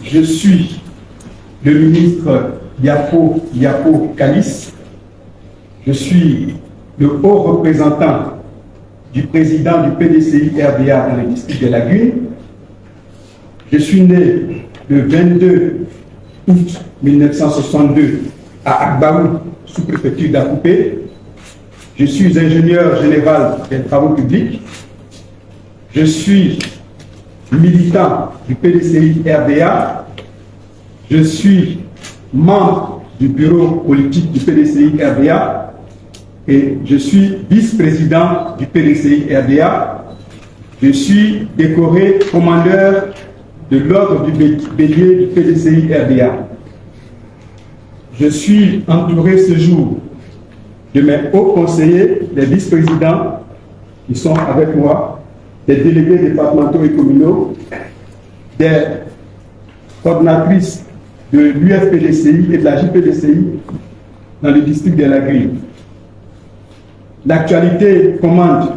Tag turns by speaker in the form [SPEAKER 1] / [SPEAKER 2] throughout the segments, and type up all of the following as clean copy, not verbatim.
[SPEAKER 1] Je suis le ministre Yapo Kalis. Je suis le haut représentant du président du PDCI RDA dans le district de Lagunes. Je suis né le 22 août 1962 à Agbaou, sous-préfecture d'Akoupé. Je suis ingénieur général des travaux publics. Je suis militant du PDCI RDA. Je suis membre du bureau politique du PDCI RDA et je suis vice-président du PDCI RDA. Je suis décoré commandeur de l'ordre du bélier du PDCI RDA. Je suis entouré ce jour de mes hauts conseillers, les vice-présidents qui sont avec moi, des délégués départementaux et communaux, des coordinatrices de l'UFPDCI et de la JPDCI dans le district de Lagunes. L'actualité commande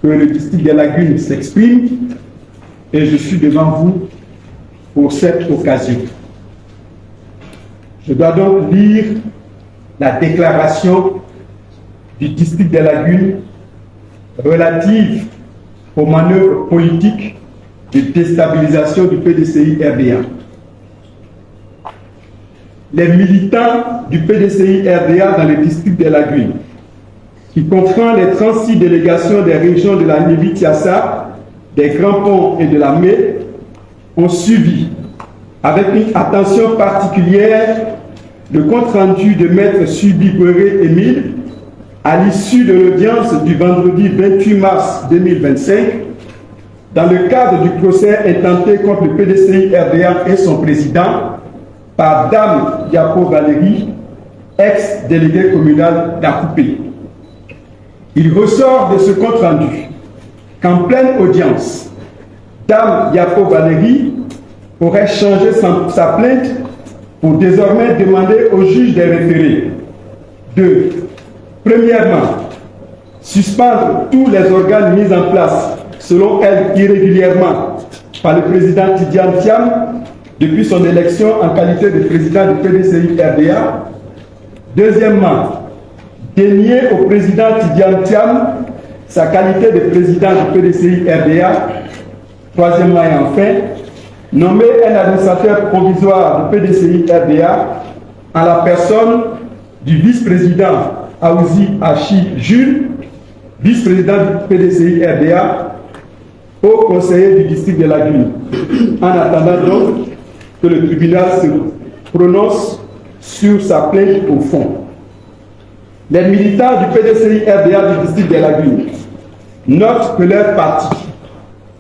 [SPEAKER 1] que le district de Lagunes s'exprime et je suis devant vous pour cette occasion. Je dois donc lire la déclaration du district de Lagunes relative aux manœuvres politiques de déstabilisation du PDCI RDA. Les militants du PDCI RDA dans le district de Lagunes, qui comprend les 36 délégations des régions de la Nivi-Tiassa, des Grands Ponts et de la Mé, ont suivi avec une attention particulière le compte-rendu de Maître Subi Guéré Émile à l'issue de l'audience du vendredi 28 mars 2025 dans le cadre du procès intenté contre le PDCI RDA et son président par Dame Yapo Valérie, ex-déléguée communale d'Akoupé. Il ressort de ce compte-rendu qu'en pleine audience, Dame Yapo Valérie aurait changé sa plainte pour désormais demander au juge des référés de, premièrement, suspendre tous les organes mis en place, selon elle irrégulièrement, par le président Tidiane Thiam depuis son élection en qualité de président du PDCI RDA. Deuxièmement, dénier au président Tidiane Thiam sa qualité de président du PDCI RDA. Troisièmement et enfin, nommer un administrateur provisoire du PDCI RDA en la personne du vice-président Aouzi Hachi Jules, vice-président du PDCI RDA, au conseiller du district de Lagunes. En attendant donc que le tribunal se prononce sur sa plainte au fond. Les militants du PDCI RDA du district de Lagunes notent que leur parti,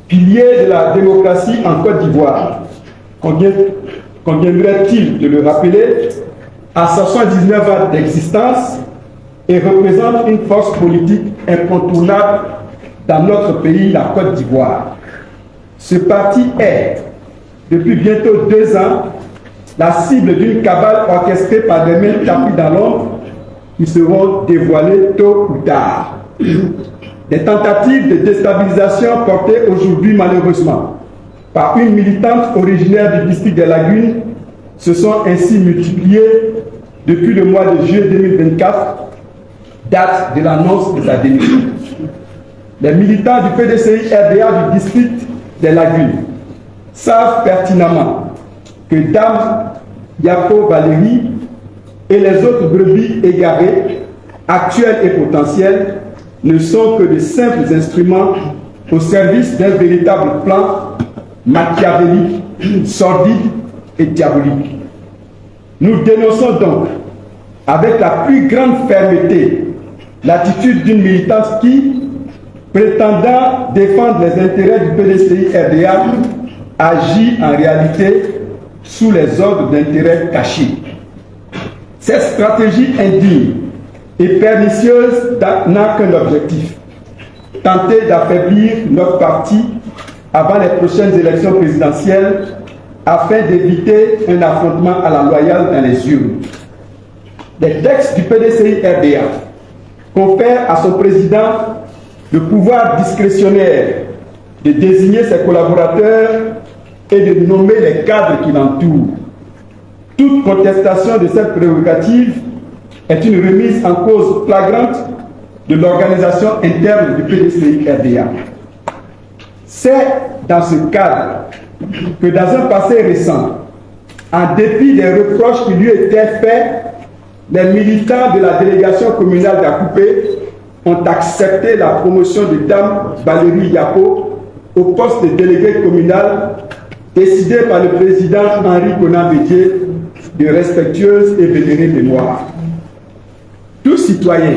[SPEAKER 1] pilier de la démocratie en Côte d'Ivoire, conviendrait-il de le rappeler, a 79 ans d'existence et représente une force politique incontournable dans notre pays, la Côte d'Ivoire. Ce parti est, depuis bientôt 2 ans, la cible d'une cabale orchestrée par des mains tapies dans l'ombre qui seront dévoilées tôt ou tard. Des tentatives de déstabilisation portées aujourd'hui malheureusement par une militante originaire du district de Lagunes se sont ainsi multipliées depuis le mois de juillet 2024, date de l'annonce de sa démission. Les militants du PDCI RDA du district de Lagunes savent pertinemment que Dame Yapo Valérie et les autres brebis égarées, actuelles et potentielles, ne sont que de simples instruments au service d'un véritable plan machiavélique, sordide et diabolique. Nous dénonçons donc avec la plus grande fermeté l'attitude d'une militante qui, prétendant défendre les intérêts du PDCI RDA, agit en réalité sous les ordres d'intérêts cachés. Cette stratégie indigne et pernicieuse n'a qu'un objectif: tenter d'affaiblir notre parti avant les prochaines élections présidentielles afin d'éviter un affrontement à la loyale dans les urnes. Les textes du PDCI RDA confèrent à son président le pouvoir discrétionnaire de désigner ses collaborateurs et de nommer les cadres qui l'entourent. Toute contestation de cette prérogative est une remise en cause flagrante de l'organisation interne du PDCI-RDA. C'est dans ce cadre que dans un passé récent, en dépit des reproches qui lui étaient faits, les militants de la délégation communale d'Akoupé ont accepté la promotion de Dame Valérie Yapo au poste de délégué communal décidé par le président Henri Konan Bédié de respectueuse et vénérée mémoire. Tout citoyen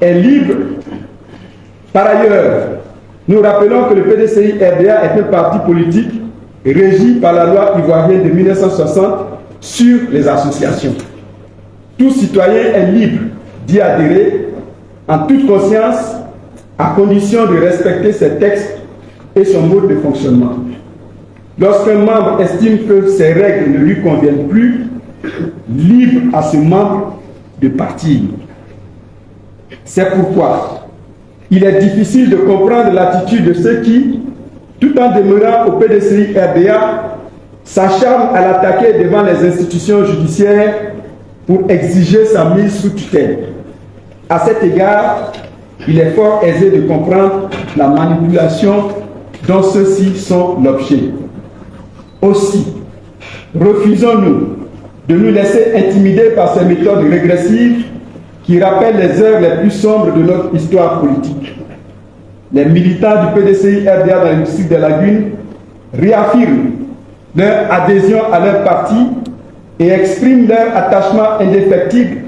[SPEAKER 1] est libre. Par ailleurs, nous rappelons que le PDCI-RDA est un parti politique régi par la loi ivoirienne de 1960 sur les associations. Tout citoyen est libre d'y adhérer en toute conscience, à condition de respecter ses textes et son mode de fonctionnement. Lorsqu'un membre estime que ces règles ne lui conviennent plus, libre à ce membre de partir. C'est pourquoi il est difficile de comprendre l'attitude de ceux qui, tout en demeurant au PDCI-RDA, s'acharnent à l'attaquer devant les institutions judiciaires pour exiger sa mise sous tutelle. À cet égard, il est fort aisé de comprendre la manipulation dont ceux-ci sont l'objet. Aussi, refusons-nous de nous laisser intimider par ces méthodes régressives qui rappellent les heures les plus sombres de notre histoire politique. Les militants du PDCI-RDA dans le district des Lagunes réaffirment leur adhésion à leur parti et expriment leur attachement indéfectible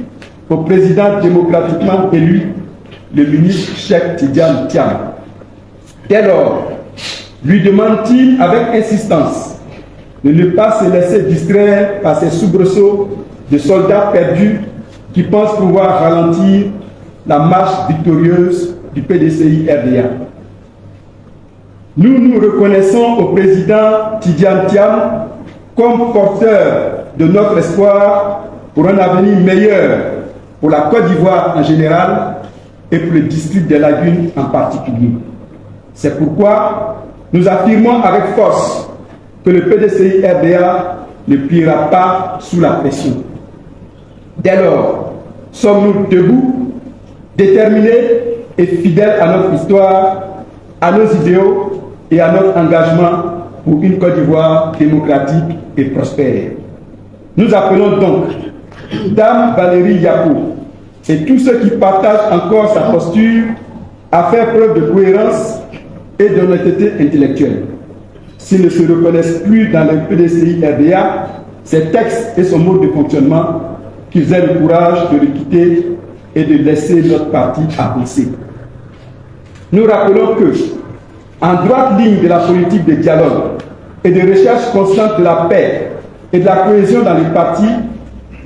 [SPEAKER 1] au président démocratiquement élu, le ministre Cheikh Tidiane Thiam. Dès lors, lui demande-t-il avec insistance de ne pas se laisser distraire par ces soubresauts de soldats perdus qui pensent pouvoir ralentir la marche victorieuse du PDCI-RDA. Nous nous reconnaissons au président Tidiane Thiam comme porteur de notre espoir pour un avenir meilleur pour la Côte d'Ivoire en général et pour le district des Lagunes en particulier. C'est pourquoi nous affirmons avec force que le PDCI-RDA ne pliera pas sous la pression. Dès lors, sommes-nous debout, déterminés et fidèles à notre histoire, à nos idéaux et à notre engagement pour une Côte d'Ivoire démocratique et prospère. Nous appelons donc Dame Valérie Yapo et tous ceux qui partagent encore sa posture à faire preuve de cohérence et d'honnêteté intellectuelle. S'ils ne se reconnaissent plus dans le PDCI-RDA, ses textes et son mode de fonctionnement, qu'ils aient le courage de le quitter et de laisser notre parti avancer. Nous rappelons que, en droite ligne de la politique de dialogue et de recherche constante de la paix et de la cohésion dans les partis,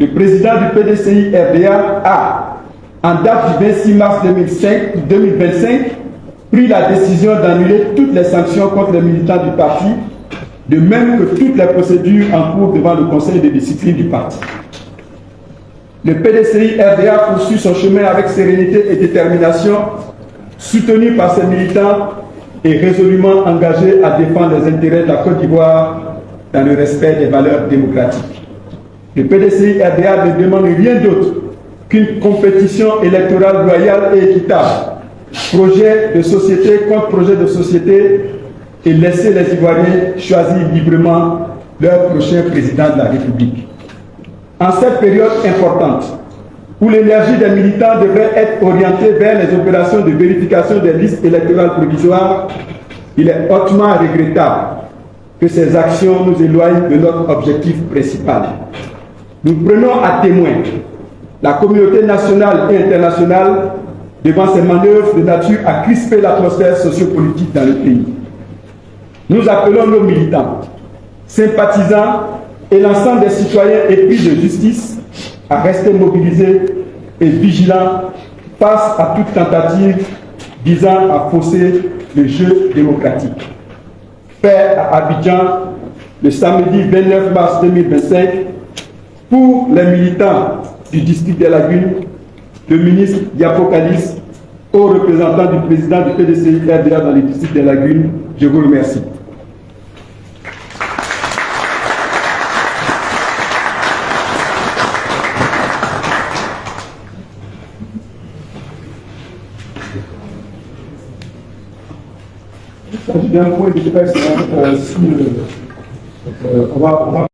[SPEAKER 1] le président du PDCI-RDA a, en date du 26 mars 2025, pris la décision d'annuler toutes les sanctions contre les militants du parti, de même que toutes les procédures en cours devant le conseil de discipline du parti. Le PDCI-RDA poursuit son chemin avec sérénité et détermination, soutenu par ses militants et résolument engagé à défendre les intérêts de la Côte d'Ivoire dans le respect des valeurs démocratiques. Le PDCI-RDA ne demande rien d'autre qu'une compétition électorale loyale et équitable, projet de société contre projet de société, et laisser les Ivoiriens choisir librement leur prochain président de la République. En cette période importante, où l'énergie des militants devrait être orientée vers les opérations de vérification des listes électorales provisoires, il est hautement regrettable que ces actions nous éloignent de notre objectif principal. Nous prenons à témoin la communauté nationale et internationale devant ces manœuvres de nature à crisper l'atmosphère sociopolitique dans le pays. Nous appelons nos militants, sympathisants et l'ensemble des citoyens épris de justice à rester mobilisés et vigilants face à toute tentative visant à fausser le jeu démocratique. Fait à Abidjan le samedi 29 mars 2025, pour les militants du district des Lagunes, le ministre Yapo Kalis aux représentants du président du PDCI RDA dans les districts des Lagunes, je vous remercie. Il s'agit d'un point de presse. On va